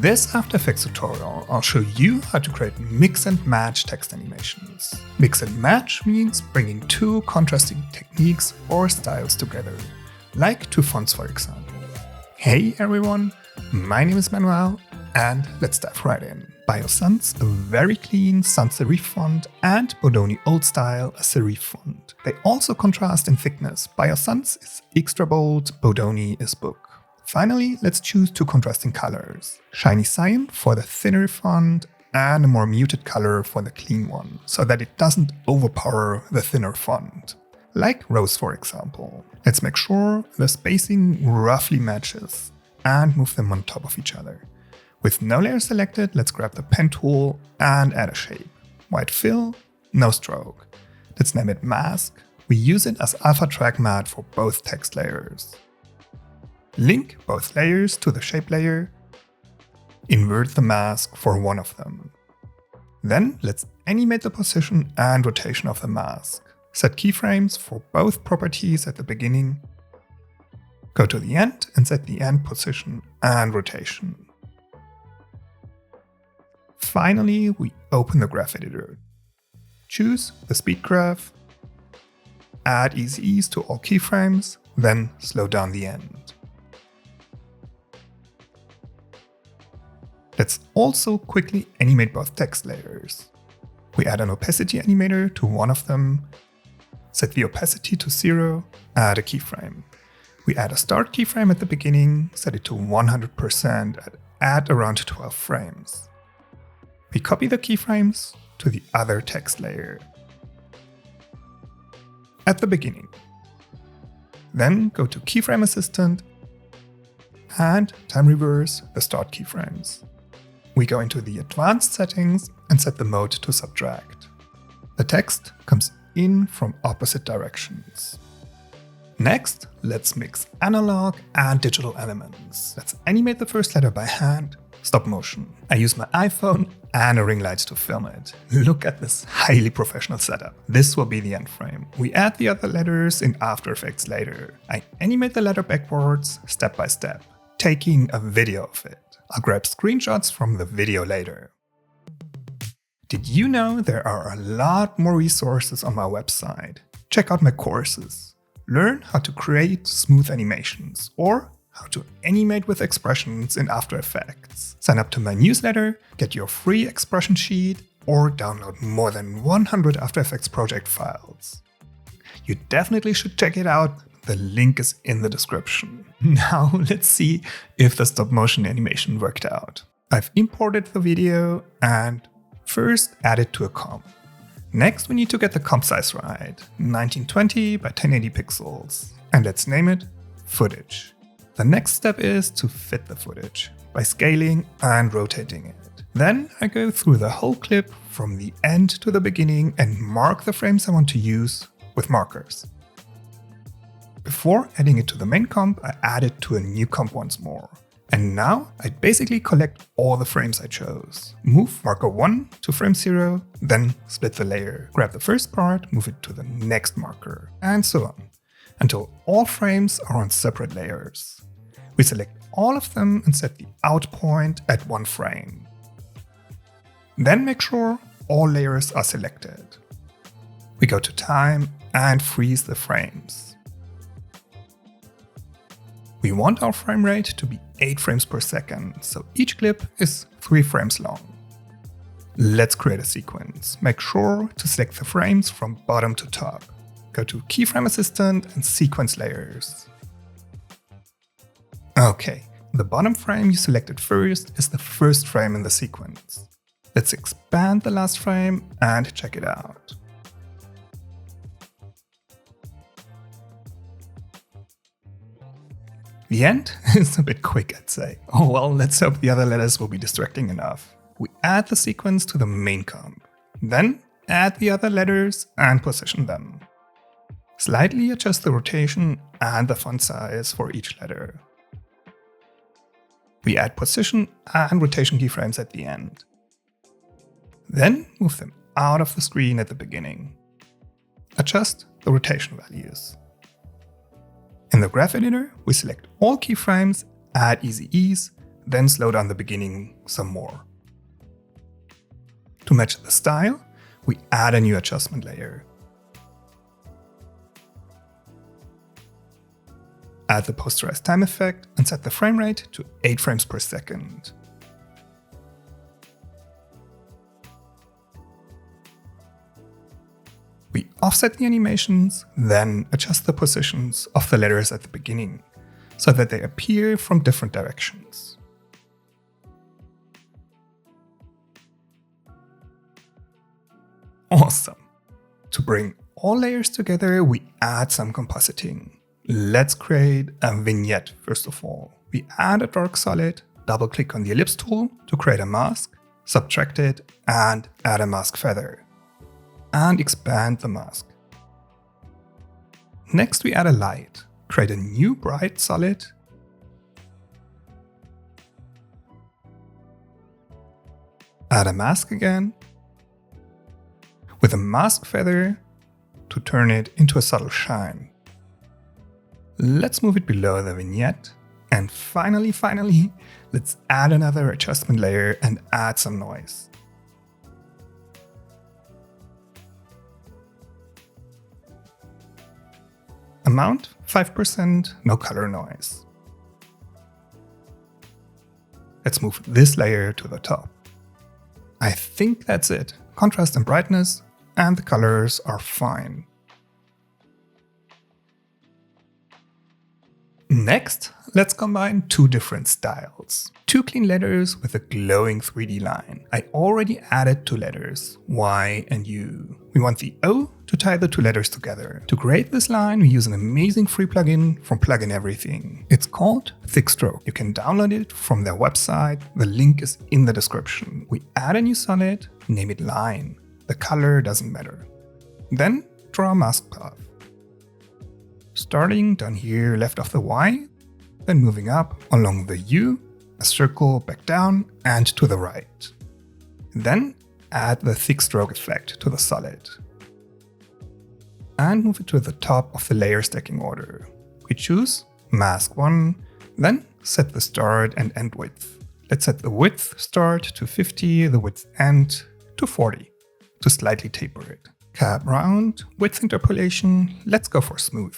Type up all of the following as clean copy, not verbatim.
this After Effects tutorial, I'll show you how to create mix and match text animations. Mix and match means bringing two contrasting techniques or styles together, like two fonts for example. Hey everyone, my name is Manuel, and let's dive right in. Biosans, a very clean sans serif font, and Bodoni Old Style, a serif font. They also contrast in thickness. Biosans is extra bold, Bodoni is book. Finally, let's choose two contrasting colors. Shiny cyan for the thinner font and a more muted color for the clean one, so that it doesn't overpower the thinner font. Like rose for example. Let's make sure the spacing roughly matches and move them on top of each other. With no layer selected, let's grab the pen tool and add a shape. White fill, no stroke. Let's name it mask. We use it as alpha track matte for both text layers. Link both layers to the shape layer. Invert the mask for one of them. Then let's animate the position and rotation of the mask. Set keyframes for both properties at the beginning. Go to the end and set the end position and rotation. Finally, we open the graph editor. Choose the speed graph. Add easy ease to all keyframes, then slow down the end. Let's also quickly animate both text layers. We add an opacity animator to one of them, set the opacity to 0, add a keyframe. We add a start keyframe at the beginning, set it to 100% and add around 12 frames. We copy the keyframes to the other text layer at the beginning. Then go to Keyframe Assistant and time reverse the start keyframes. We go into the advanced settings and set the mode to subtract. The text comes in from opposite directions. Next, let's mix analog and digital elements. Let's animate the first letter by hand, stop motion. I use my iPhone and a ring light to film it. Look at this highly professional setup. This will be the end frame. We add the other letters in After Effects later. I animate the letter backwards, step by step, taking a video of it. I'll grab screenshots from the video later. Did you know there are a lot more resources on my website? Check out my courses. Learn how to create smooth animations or how to animate with expressions in After Effects. Sign up to my newsletter, get your free expression sheet, or download more than 100 After Effects project files. You definitely should check it out. The link is in the description. Now let's see if the stop motion animation worked out. I've imported the video and first add it to a comp. Next we need to get the comp size right, 1920 by 1080 pixels. And let's name it footage. The next step is to fit the footage by scaling and rotating it. Then I go through the whole clip from the end to the beginning and mark the frames I want to use with markers. Before adding it to the main comp, I add it to a new comp once more. And now I basically collect all the frames I chose. Move marker 1 to frame 0, then split the layer. Grab the first part, move it to the next marker, and so on, until all frames are on separate layers. We select all of them and set the out point at 1 frame. Then make sure all layers are selected. We go to time and freeze the frames. We want our frame rate to be 8 frames per second, so each clip is 3 frames long. Let's create a sequence. Make sure to select the frames from bottom to top. Go to Keyframe Assistant and Sequence Layers. Okay, the bottom frame you selected first is the first frame in the sequence. Let's expand the last frame and check it out. The end is a bit quick, I'd say. Oh well, let's hope the other letters will be distracting enough. We add the sequence to the main comp. Then add the other letters and position them. Slightly adjust the rotation and the font size for each letter. We add position and rotation keyframes at the end. Then move them out of the screen at the beginning. Adjust the rotation values. In the graph editor, we select all keyframes, add easy ease, then slow down the beginning some more. To match the style, we add a new adjustment layer. Add the posterized time effect and set the frame rate to 8 frames per second. We offset the animations, then adjust the positions of the letters at the beginning, so that they appear from different directions. Awesome! To bring all layers together, we add some compositing. Let's create a vignette first of all. We add a dark solid, double-click on the ellipse tool to create a mask, subtract it, and add a mask feather. And expand the mask. Next we add a light. Create a new bright solid. Add a mask again. With a mask feather to turn it into a subtle shine. Let's move it below the vignette. And finally, let's add another adjustment layer and add some noise. Amount 5%, no color noise. Let's move this layer to the top. I think that's it. Contrast and brightness, and the colors are fine. Next, let's combine two different styles. Two clean letters with a glowing 3D line. I already added two letters, Y and U. We want the O to tie the two letters together. To create this line, we use an amazing free plugin from Plugin Everything. It's called Thicc Stroke. You can download it from their website. The link is in the description. We add a new solid, name it line. The color doesn't matter. Then draw a mask path. Starting down here left of the Y, then moving up along the U, a circle back down and to the right. Then add the Thicc Stroke effect to the solid. And move it to the top of the layer stacking order. We choose mask 1, then set the start and end width. Let's set the width start to 50, the width end to 40, to slightly taper it. Cap round, width interpolation, let's go for smooth.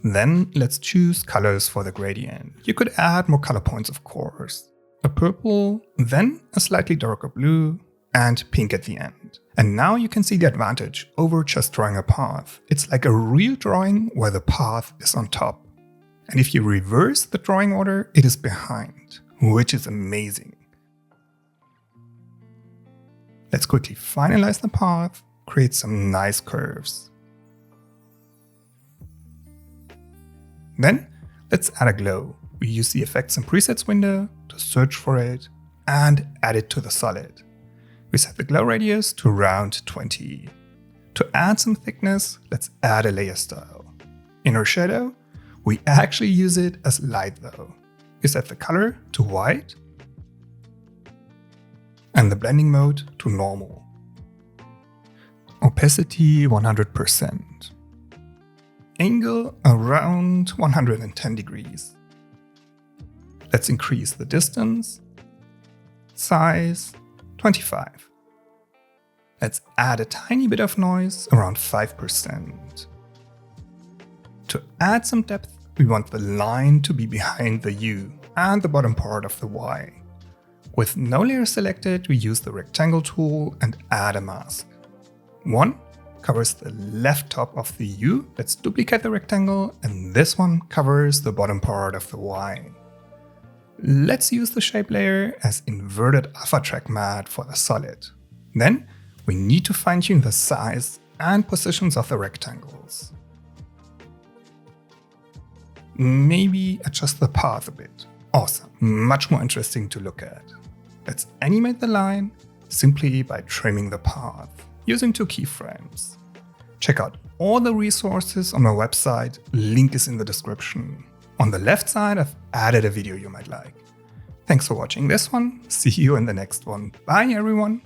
Then let's choose colors for the gradient. You could add more color points of course. A purple, then a slightly darker blue, and pink at the end. And now you can see the advantage over just drawing a path. It's like a real drawing where the path is on top. And if you reverse the drawing order, it is behind, which is amazing. Let's quickly finalize the path, create some nice curves. Then, let's add a glow. We use the Effects and Presets window to search for it and add it to the solid. We set the glow radius to around 20. To add some thickness, let's add a layer style. Inner shadow, we actually use it as light though. We set the color to white and the blending mode to normal. Opacity 100%. Angle around 110 degrees. Let's increase the distance. Size 25. Let's add a tiny bit of noise, around 5%. To add some depth, we want the line to be behind the U and the bottom part of the Y. With no layer selected, we use the rectangle tool and add a mask. One covers the left top of the U. Let's duplicate the rectangle, and this one covers the bottom part of the Y. Let's use the shape layer as inverted alpha track matte for the solid. Then we need to fine-tune the size and positions of the rectangles. Maybe adjust the path a bit. Awesome, much more interesting to look at. Let's animate the line simply by trimming the path, using 2 keyframes. Check out all the resources on my website, link is in the description. On the left side, I've added a video you might like. Thanks for watching this one, see you in the next one. Bye everyone!